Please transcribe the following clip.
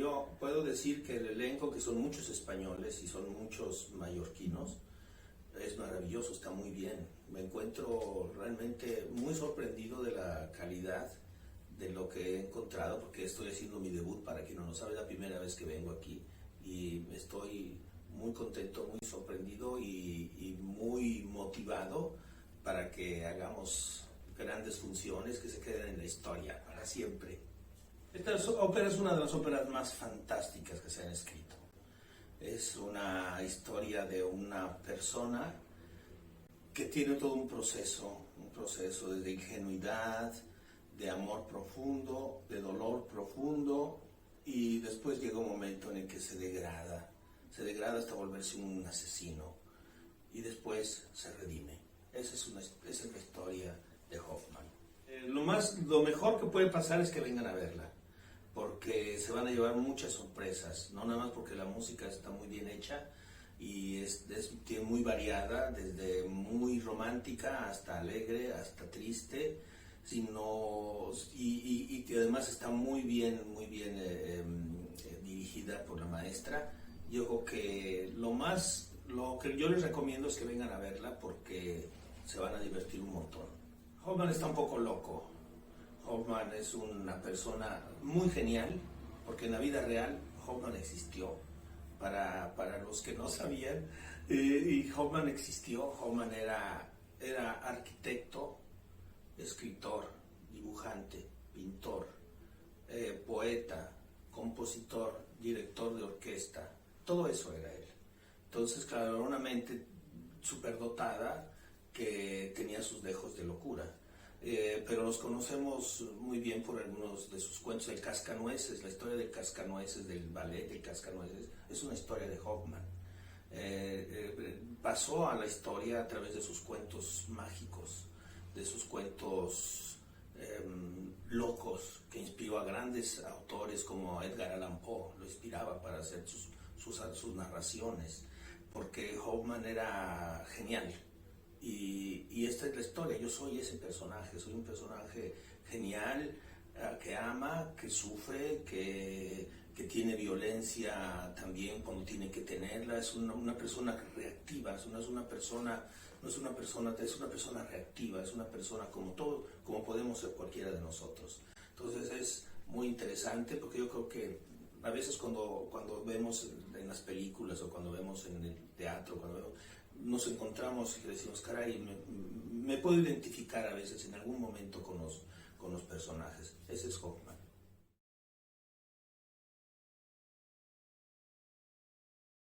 yo puedo decir que el elenco, que son muchos españoles y son muchos mallorquinos, es maravilloso, está muy bien. Me encuentro realmente muy sorprendido de la calidad de lo que he encontrado, porque estoy haciendo mi debut, para quien no lo sabe, es la primera vez que vengo aquí y estoy muy contento, muy sorprendido y muy motivado para que hagamos grandes funciones que se queden en la historia para siempre. Esta ópera es una de las óperas más fantásticas que se han escrito. Es una historia de una persona que tiene todo un proceso desde ingenuidad, de amor profundo, de dolor profundo, y después llega un momento en el que se degrada hasta volverse un asesino, y después se redime. Esa es la historia de Hoffmann. Lo mejor que puede pasar es que vengan a verla, porque se van a llevar muchas sorpresas, no nada más porque la música está muy bien hecha y es muy variada, desde muy romántica hasta alegre, hasta triste, y que además está muy bien dirigida por la maestra. Yo creo que lo que yo les recomiendo es que vengan a verla, porque se van a divertir un montón. Hoffmann está un poco loco. Hoffmann es una persona muy genial, porque en la vida real Hoffmann existió. Para los que no sabían, y Hoffmann existió. Hoffmann era arquitecto, escritor, dibujante, pintor, poeta, compositor, director de orquesta. Todo eso era él. Entonces, claro, era una mente superdotada que tenía sus dejos de locura. Pero los conocemos muy bien por algunos de sus cuentos. El Cascanueces, la historia del Cascanueces, del ballet del Cascanueces, es una historia de Hoffmann. Pasó a la historia a través de sus cuentos mágicos, de sus cuentos locos, que inspiró a grandes autores como Edgar Allan Poe. Lo inspiraba para hacer sus narraciones, porque Hoffmann era genial. Y esta es la historia. Yo soy ese personaje, soy un personaje genial, que ama, que sufre, que tiene violencia también cuando tiene que tenerla. Es una persona reactiva, es una persona reactiva, es una persona como podemos ser cualquiera de nosotros. Entonces es muy interesante, porque yo creo que a veces cuando vemos en las películas o cuando vemos en el teatro, nos encontramos y decimos, caray, me puedo identificar a veces en algún momento con los personajes. Ese es Hoffmann.